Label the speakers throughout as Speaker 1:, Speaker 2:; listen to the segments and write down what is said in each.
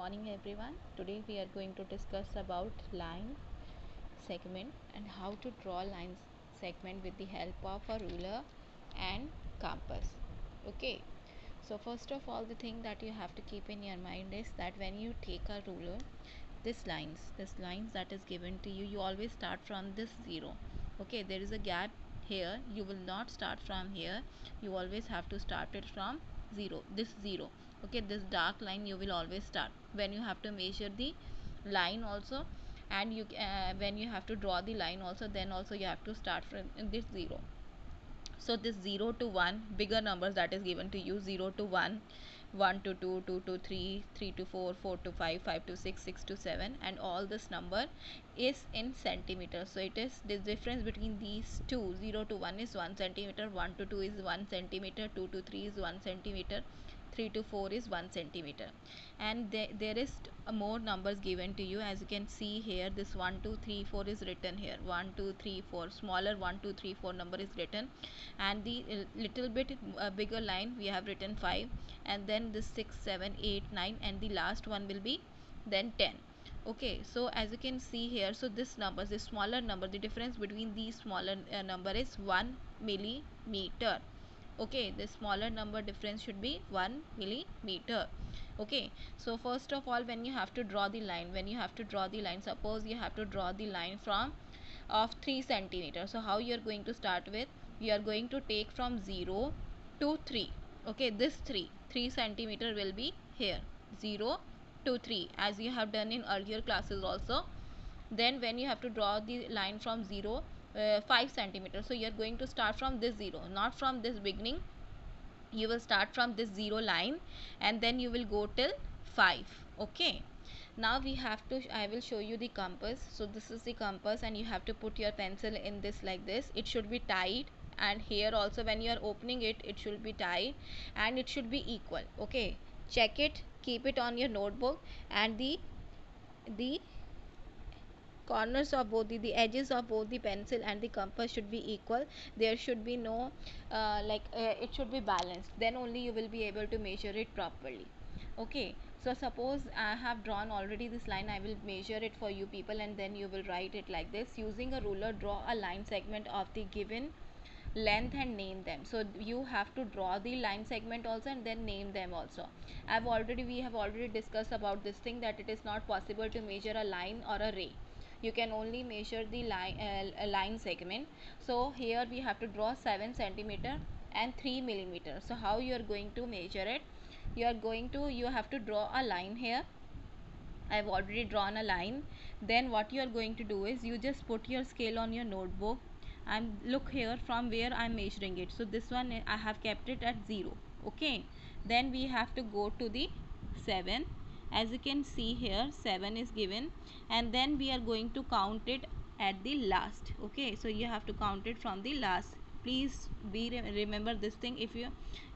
Speaker 1: morning everyone. Today we are going to discuss about line segment and how to draw line segment with the help of a ruler and compass. Okay, so first of all, the thing that you have to keep in your mind is that when you take a ruler, this lines that is given to you, you always start from this 0. Okay, there is a gap here. You will not start from here. You always have to start it from 0, this 0. Okay, this dark line you will always start when you have to measure the line also, and you when you have to draw the line also, then also you have to start from this 0. So this 0 to 1 bigger numbers that is given to you, 0 to 1, 1 to 2, 2 to 3, 3 to 4, 4 to 5, 5 to 6, 6 to 7, and all this number is in centimeters. So it is the difference between these two. 0 to 1 is 1 centimeter, 1 to 2 is 1 centimeter, 2 to 3 is 1 centimeter, 3 to 4 is 1 centimeter, and there is more numbers given to you. As you can see here, this 1 2 3 4 is written here. 1 2 3 4, smaller 1 2 3 4 number is written, and the little bit bigger line we have written 5, and then this 6 7 8 9, and the last one will be then 10. Okay, so as you can see here, so this number, this smaller number, the difference between these smaller number is 1 millimeter. Okay, the smaller number difference should be 1 millimeter. Okay, so first of all, when you have to draw the line, suppose you have to draw the line from of 3 centimeter. So how you are going to start with? You are going to take from 0 to 3. Okay, this 3 centimeter will be here, 0 to 3, as you have done in earlier classes also. Then when you have to draw the line from 0, 5 centimeters, so you are going to start from this 0, not from this beginning. You will start from this 0 line, and then you will go till 5. Okay, now we have to, I will show you the compass. So this is the compass, and you have to put your pencil in this like this. It should be tight, and here also when you are opening it, it should be tight, and it should be equal. Okay, check it, keep it on your notebook, and the corners of both the edges of both the pencil and the compass should be equal. There should be no it should be balanced, then only you will be able to measure it properly. Okay, so suppose I have drawn already this line. I will measure it for you people, and then you will write it like this. Using a ruler, draw a line segment of the given length and name them. So you have to draw the line segment also, and then name them also. We have already discussed about this thing, that it is not possible to measure a line or a ray. You can only measure the line segment. So here we have to draw 7 centimeter and 3 millimeter. So how you are going to measure it? You have to draw a line here. I have already drawn a line. Then what you are going to do is, you just put your scale on your notebook and look here from where I am measuring it. So this one I have kept it at 0. Okay, then we have to go to the 7. As you can see here, 7 is given, and then we are going to count it at the last. Okay, so you have to count it from the last. Please remember this thing. If you,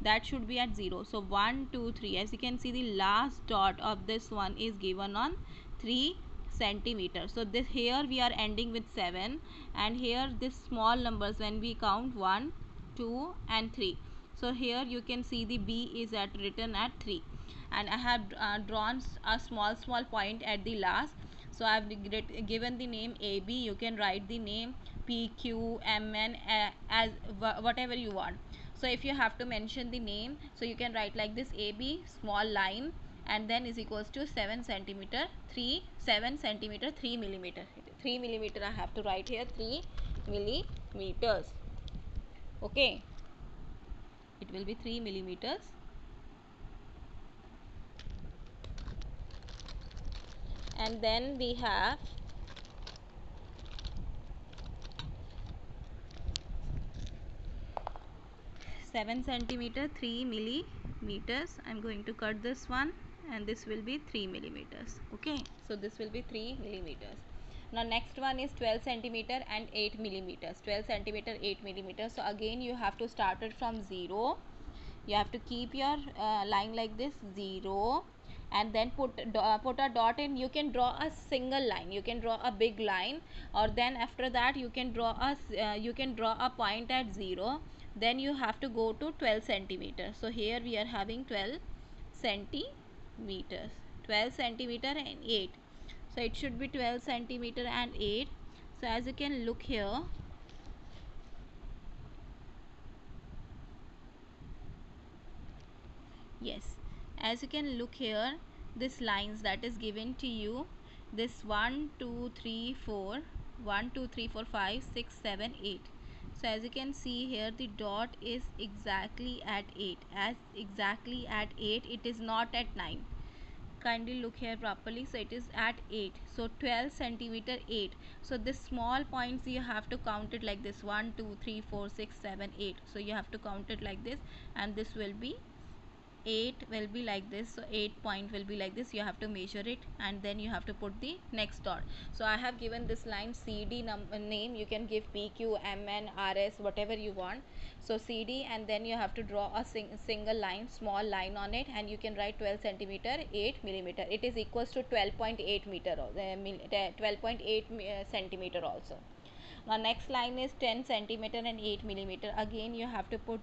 Speaker 1: that should be at 0. So 1 2 3, as you can see, the last dot of this one is given on 3 centimeters. So this, here we are ending with 7, and here this small numbers, when we count 1 2 and 3, so here you can see the B is written at 3, and I have drawn a small point at the last. So I have given the name AB. You can write the name PQMN as whatever you want. So if you have to mention the name, so you can write like this: AB small line, and then is equals to 7 centimeter 3 millimeter. 3 millimeter I have to write here, 3 millimeters. Okay, it will be 3 millimeters. And then we have 7 centimeter 3 millimeters. I'm going to cut this one, and this will be 3 millimeters. Okay, so this will be 3 millimeters. Now next one is 12 centimeter and 8 millimeters. 12 centimeter 8 millimeters. So again you have to start it from 0. You have to keep your line like this, 0, and then put a dot in. You can draw a single line, you can draw a big line, or then after that you can draw a point at 0. Then you have to go to 12 centimeters. So here we are having 12 centimeters. 12 centimeter and 8. So it should be 12 centimeter and 8. So as you can look here, yes, as you can look here, this lines that is given to you, this 1 2 3 4, 1 2 3 4 5 6 7 8. So as you can see here, the dot is exactly at 8. As exactly at 8, it is not at 9. Kindly look here properly. So it is at 8, so 12 centimeter 8. So this small points you have to count it like this, 1 2 3 4 6 7 8. So you have to count it like this, and this will be 8 will be like this. So 8 point will be like this. You have to measure it, and then you have to put the next dot. So I have given this line CD name. You can give PQ, MN, RS, whatever you want. So CD, and then you have to draw a single line, small line on it, and you can write 12 centimeter 8 millimeter. It is equals to 12.8 meter, 12.8 centimeter also. Now next line is 10 centimeter and 8 millimeter. Again you have to put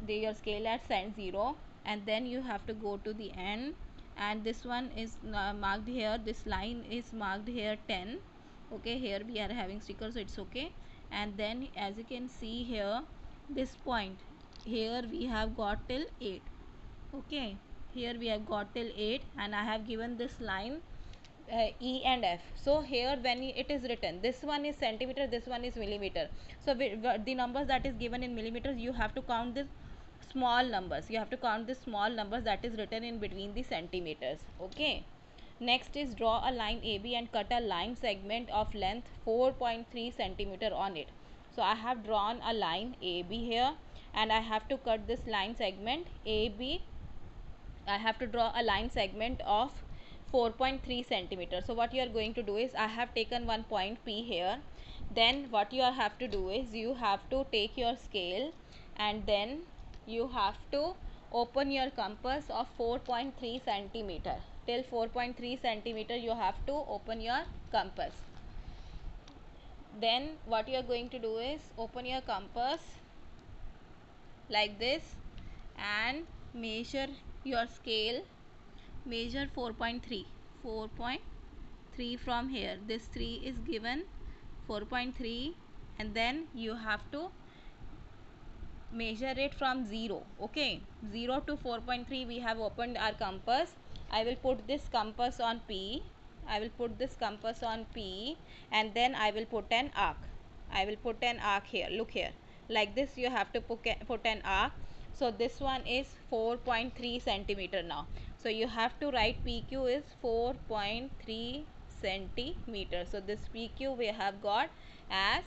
Speaker 1: your scale at 0, and then you have to go to the end, and this one is marked here. This line is marked here 10. Okay, here we are having sticker, so it's okay. And then as you can see here, this point here we have got till 8. Okay, here we have got till 8, and I have given this line E and F. So here when it is written, this one is centimeter, this one is millimeter. So the numbers that is given in millimeters, you have to count this small numbers. You have to count the small numbers that is written in between the centimeters. Okay. Next is draw a line AB and cut a line segment of length 4.3 centimeter on it. So I have drawn a line AB here, and I have to cut this line segment AB. I have to draw a line segment of 4.3 centimeter. So what you are going to do is, I have taken one point P here. Then what you have to do is, you have to take your scale, and then you have to open your compass of 4.3 centimeter. Till 4.3 centimeter you have to open your compass. Then what you are going to do is, open your compass like this and measure your scale. Measure 4.3 from here. This 3 is given, 4.3, and then you have to measure it from 0. Okay, 0 to 4.3 we have opened our compass. I will put this compass on P. I will put this compass on P, and then I will put an arc. I will put an arc here. Look here, like this you have to put an arc. So this one is 4.3 centimeter now. So you have to write PQ is 4.3 centimeter. So this PQ we have got as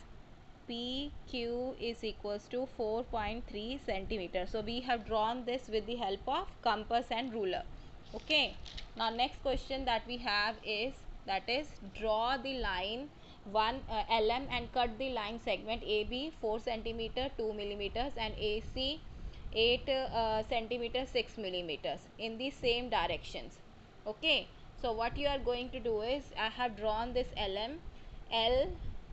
Speaker 1: PQ is equals to 4.3 centimeter. So we have drawn this with the help of compass and ruler. Okay. Now next question that we have is, that is, draw the line 1 LM and cut the line segment AB 4 centimeter 2 millimeters and AC 8 centimeter 6 millimeters in the same directions. Okay. So what you are going to do is, I have drawn this LM, L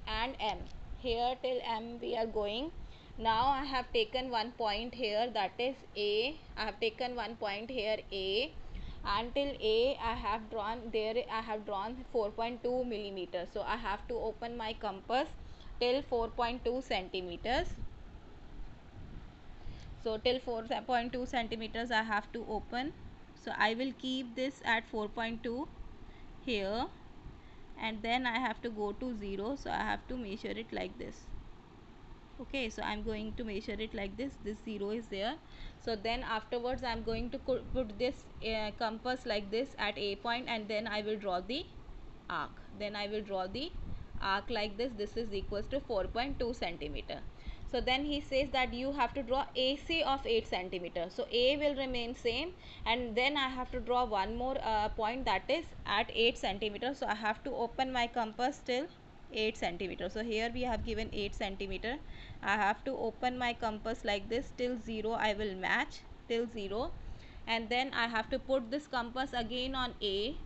Speaker 1: and M. Here till M we are going. Now I have taken one point here, that is A. I have taken one point here A. Until A I have drawn, there I have drawn 4.2 millimeters. So I have to open my compass till 4.2 centimeters. So till 4.2 centimeters I have to open. So I will keep this at 4.2 here, and then I have to go to 0. So I have to measure it like this. Okay, so I'm going to measure it like this. This 0 is there. So then afterwards I'm going to put this compass like this at A point, and then I will draw the arc. Then I will draw the arc like this. This is equals to 4.2 centimeter. So then he says that you have to draw AC of 8 centimeter. So A will remain same, and then I have to draw one more point, that is at 8 centimeter. So I have to open my compass till 8 centimeter. So here we have given 8 centimeter. I have to open my compass like this till 0. I will match till 0, and then I have to put this compass again on A.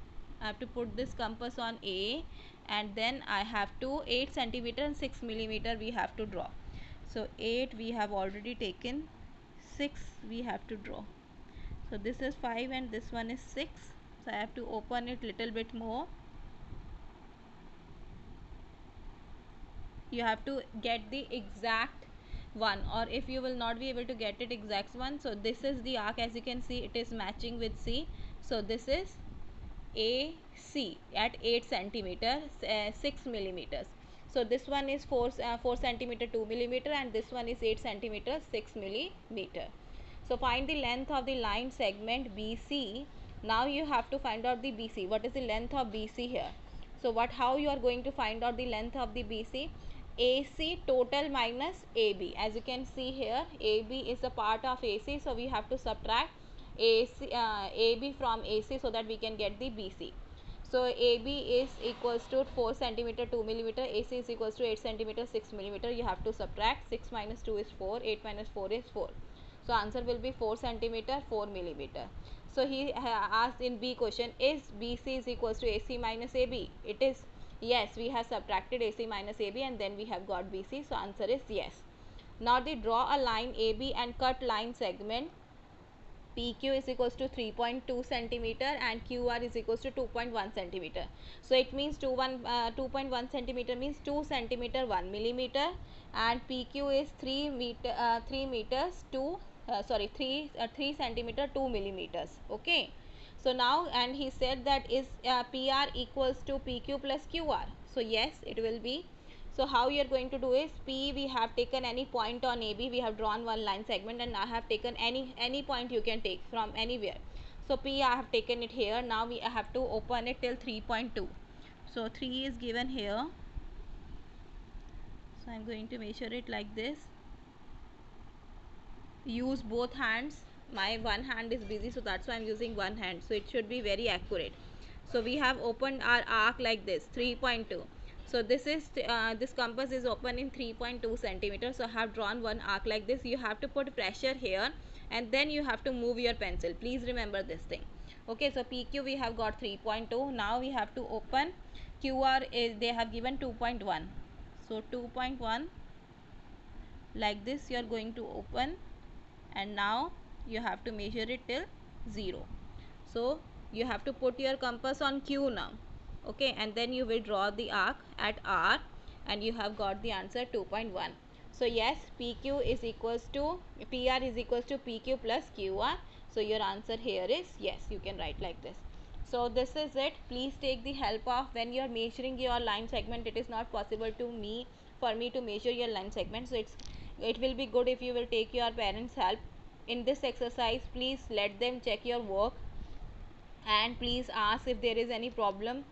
Speaker 1: I have to put this compass on A, and then I have to 8 centimeter and 6 millimeter we have to draw. So 8 we have already taken, 6 we have to draw. So this is 5 and this one is 6. So I have to open it little bit more. You have to get the exact one, or if you will not be able to get it exact one, so this is the arc. As you can see, it is matching with C. So this is AC at 8 centimeter 6 millimeters. So this one is 4 centimeter 2 millimeter, and this one is 8 centimeter 6 millimeter. So find the length of the line segment BC. Now you have to find out the BC. What is the length of BC here? So how you are going to find out the length of the BC? AC total minus AB. As you can see here, AB is a part of AC, so we have to subtract AB from AC so that we can get the BC. So AB is equals to 4 centimeter 2 millimeter, AC is equals to 8 centimeter 6 millimeter. You have to subtract. 6 minus 2 is 4, 8 minus 4 is 4. So answer will be 4 centimeter 4 millimeter. So he asked in B question, is BC is equals to AC minus AB? It is yes. We have subtracted AC minus AB and then we have got BC. So answer is yes. Now they draw a line AB and cut line segment PQ is equals to 3.2 centimeter and QR is equals to 2.1 centimeter. So it means 2.1 centimeter means 2 centimeter 1 millimeter, and PQ is 3 meters 2 3 centimeter 2 millimeters. Okay. So now, and he said that is PR equals to PQ plus QR. So yes, it will be. So how you are going to do is, P, we have taken any point on AB, we have drawn one line segment, and I have taken any point you can take from anywhere. So P, I have taken it here. Now we have to open it till 3.2. So 3 is given here. So I am going to measure it like this. Use both hands. My one hand is busy, so that's why I'm using one hand, so it should be very accurate. So we have opened our arc like this, 3.2. So this is this compass is open in 3.2 centimeters. So I have drawn one arc like this. You have to put pressure here and then you have to move your pencil. Please remember this thing. Okay, so PQ we have got 3.2. Now we have to open QR. Is they have given 2.1. So 2.1 like this you are going to open, and now you have to measure it till 0. So you have to put your compass on Q now. Okay, and then you will draw the arc at R, and you have got the answer 2.1. So yes, PQ is equals to PR is equals to PQ plus QR. So your answer here is yes. You can write like this. So this is it. Please take the help of, when you are measuring your line segment, it is not possible for me to measure your line segment. So it will be good if you will take your parents' help in this exercise. Please let them check your work, and please ask if there is any problem.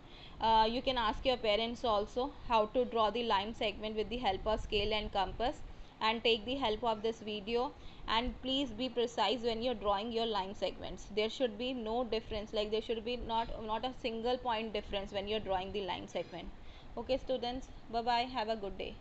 Speaker 1: You can ask your parents also how to draw the line segment with the help of scale and compass, and take the help of this video. And please be precise when you're drawing your line segments. There should be no difference, like there should be not a single point difference when you're drawing the line segment. Okay students, bye bye, have a good day.